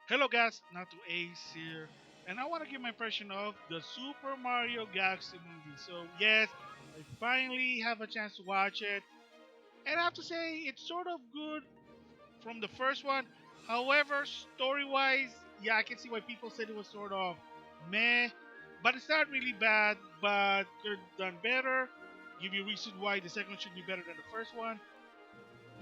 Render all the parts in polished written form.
Hello guys, NautoAis here, and I want to give my impression of the Super Mario Galaxy movie. So yes, I finally have a chance to watch it, and I have to say it's sort of good from the first one. However, story-wise, yeah, I can see why people said it was sort of meh, but it's not really bad. But could have done better. Give you reasons why the second one should be better than the first one.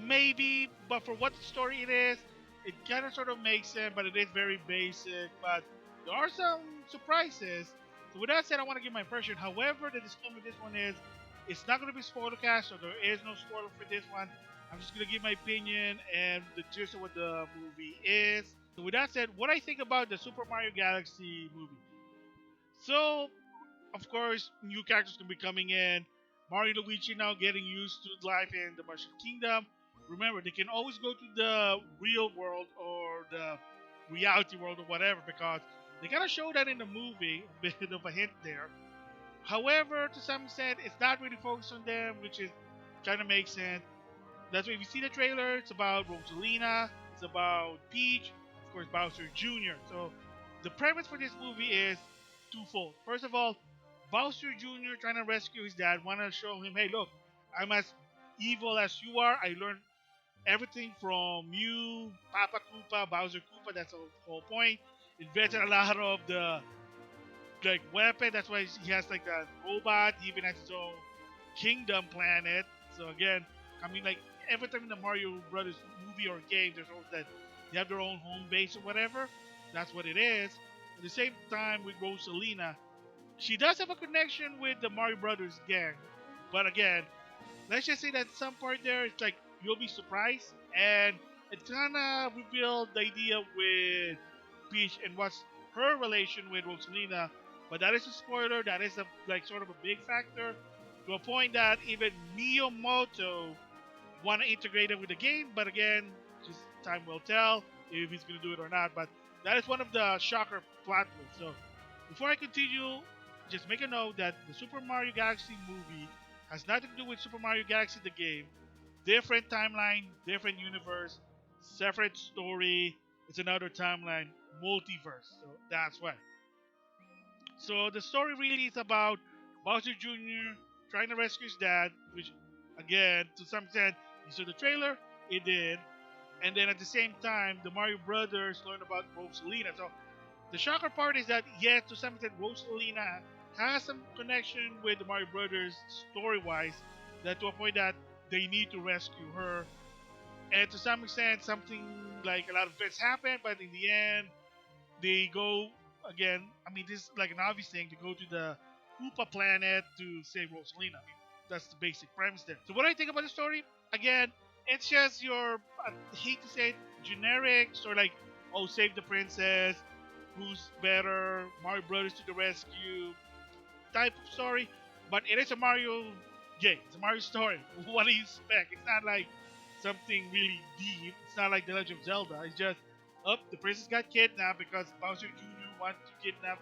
Maybe, but for what story it is, it kind of sort of makes sense, but it is very basic. But there are some surprises. So with that said, I want to give my impression. However, the disclaimer with this one is, it's not going to be spoiler cast, so there is no spoiler for this one. I'm just going to give my opinion and the gist of what the movie is. So with that said, what I think about the Super Mario Galaxy movie. So of course, new characters can be coming in. Mario and Luigi now getting used to life in the Mushroom Kingdom. Remember, they can always go to the real world or the reality world or whatever because they kind of show that in the movie, a bit of a hint there. However, to some extent, it's not really focused on them, which is kind of makes sense. That's why if you see the trailer, it's about Rosalina, it's about Peach, of course, Bowser Jr. So the premise for this movie is twofold. First of all, Bowser Jr. trying to rescue his dad, want to show him, hey, look, I'm as evil as you are. I learned everything from you, Papa Koopa, Bowser Koopa. That's the whole point. Invented a lot of the like weapon. That's why he has like that robot. He even has his own kingdom planet. So again, I mean, like every time in the Mario Brothers movie or game, there's always that they have their own home base or whatever. That's what it is. At the same time, with Rosalina, she does have a connection with the Mario Brothers gang, but again, let's just say that some part there, it's like you'll be surprised, and it kind of revealed the idea with Peach and what's her relation with Rosalina. But that is a spoiler. That is a like sort of a big factor to a point that even Miyamoto want to integrate it with the game. But again, just time will tell if he's going to do it or not. But that is one of the shocker plot twists. So before I continue, just make a note that the Super Mario Galaxy movie has nothing to do with Super Mario Galaxy the game. Different timeline, different universe, separate story. It's another timeline, multiverse. So that's why. So the story really is about Bowser Jr. trying to rescue his dad, which again, to some extent, you saw the trailer, it did. And then at the same time, the Mario Brothers learned about Rosalina. So the shocker part is that, yes, to some extent, Rosalina has some connection with the Mario Brothers story wise, that to a point that they need to rescue her. And to some extent, something like a lot of events happen, but in the end, they go again. I mean, this is like an obvious thing to go to the Koopa planet to save Rosalina. I mean, that's the basic premise there. So, what I think about the story, again, it's just your, I hate to say it, generic sort of like, oh, save the princess, who's better, Mario Brothers to the rescue type of story. But it is a Mario game. It's a Mario story. What do you expect? It's not like something really deep. It's not like The Legend of Zelda. It's just, up, the princess got kidnapped because Bowser Jr. wanted to kidnap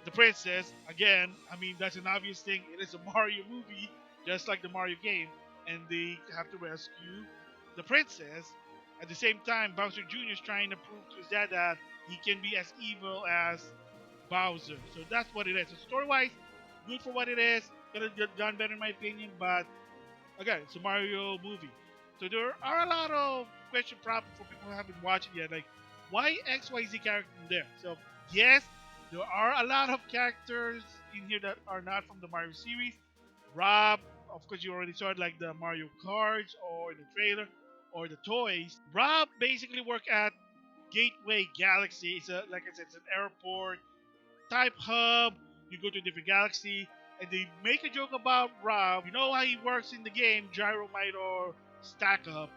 the princess. Again, I mean, that's an obvious thing. It is a Mario movie, just like the Mario game. And they have to rescue the princess. At the same time, Bowser Jr. is trying to prove to his dad that he can be as evil as Bowser. So that's what it is. So story-wise, good for what it is. Could have done better in my opinion, but again, it's a Mario movie. So there are a lot of question problems for people who haven't watched it yet. Like, why XYZ character in there? So yes, there are a lot of characters in here that are not from the Mario series. Rob, of course, you already saw it, like the Mario cards or the trailer or the toys. Rob basically work at Gateway Galaxy. It's a, like I said, it's an airport type hub. You go to a different galaxy, and they make a joke about Rob. You know how he works in the game, Gyromite or Stack Up.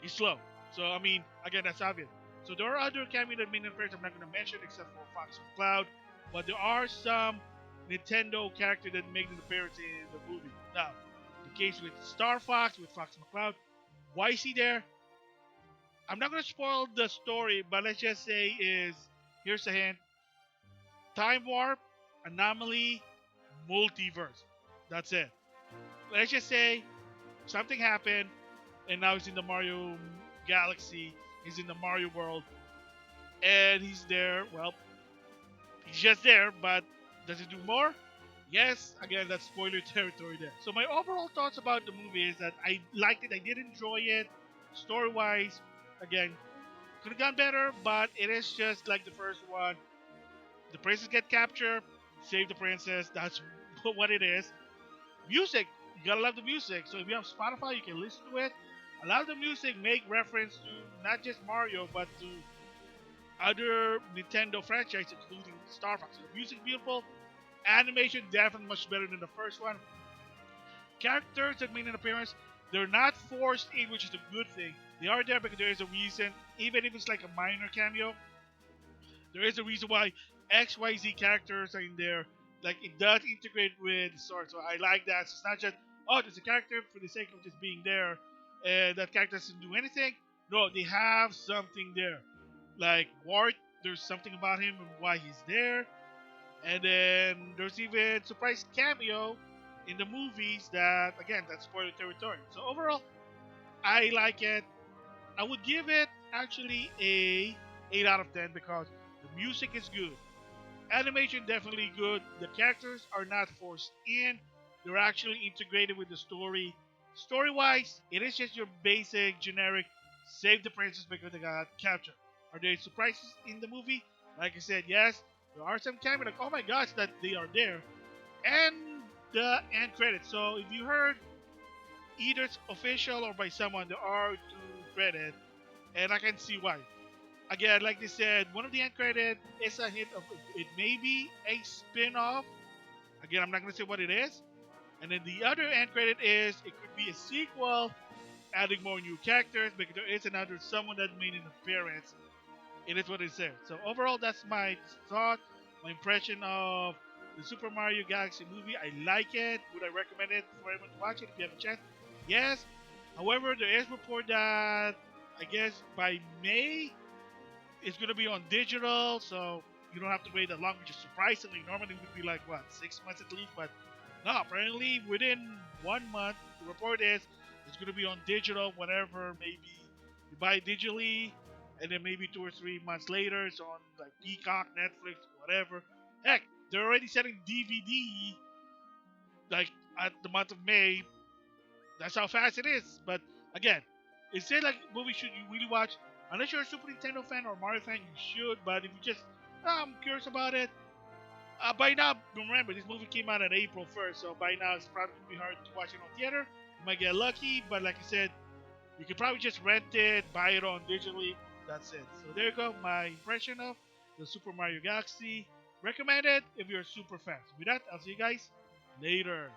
He's slow. So I mean, again, that's obvious. So there are other cameo that minion players I'm not going to mention except for Fox McCloud, but there are some Nintendo characters that make an appearance in the movie. Now, the case with Star Fox, with Fox McCloud, why is he there? I'm not going to spoil the story, but let's just say is, here's a hint: time warp, anomaly, multiverse. That's it. Let's just say something happened, and now he's in the Mario Galaxy. He's in the Mario world. and he's there. Well, he's just there, but does he do more? Yes, again, that's spoiler territory there. So my overall thoughts about the movie is that I liked it. I did enjoy it. Story wise, again, could have gone better, but it is just like the first one. The princess get captured, save the princess. That's what it is. Music, you gotta love the music. So if you have Spotify, you can listen to it. A lot of the music make reference to not just Mario, but to other Nintendo franchises, including Star Fox. So the music beautiful. Animation definitely much better than the first one. Characters that made an appearance, they're not forced in, which is a good thing. They are there because there is a reason. Even if it's like a minor cameo, there is a reason why XYZ characters are in there. Like it does integrate with the story. So I like that. So it's not just there's a character for the sake of just being there and that character doesn't do anything. No, they have something there. Like Wart, there's something about him and why he's there. And then there's even surprise cameo in the movies that again that's spoiler territory. So overall, I like it. I would give it actually a 8 out of 10 because the music is good. Animation definitely good. The characters are not forced in. They're actually integrated with the story. Story wise, it is just your basic generic save the princess because they got captured. Are there surprises in the movie? Like I said, yes. There are some camera like oh my gosh that they are there. And the end credits. So if you heard either it's official or by someone, there are two credits, and I can see why. Again, like they said, one of the end credit is a hint of it may be a spin-off. Again, I'm not gonna say what it is. And then the other end credit is it could be a sequel, adding more new characters because there is another someone that made an appearance. It is what it says. So overall, that's my thought, my impression of the Super Mario Galaxy movie. I like it. Would I recommend it for everyone to watch it if you have a chance? Yes. However, there is report that I guess by May it's gonna be on digital, so you don't have to wait that long, which is surprisingly normally would be like what 6 months at least, but no, apparently within 1 month. The report is it's gonna be on digital, whatever. Maybe you buy it digitally, and then maybe 2 or 3 months later it's on like Peacock, Netflix, whatever. Heck, they're already selling DVD like at the month of May. That's how fast it is. But again, it said like movie should you really watch unless you're a Super Nintendo fan or Mario fan, you should. But if you just I'm curious about it, by now remember this movie came out on April 1st, so by now it's probably gonna be hard to watch it on theater. You might get lucky, but like I said, you can probably just rent it, buy it on digitally. That's it. So there you go, my impression of the Super Mario Galaxy. Recommend it if you're a super fan. So with that, I'll see you guys later.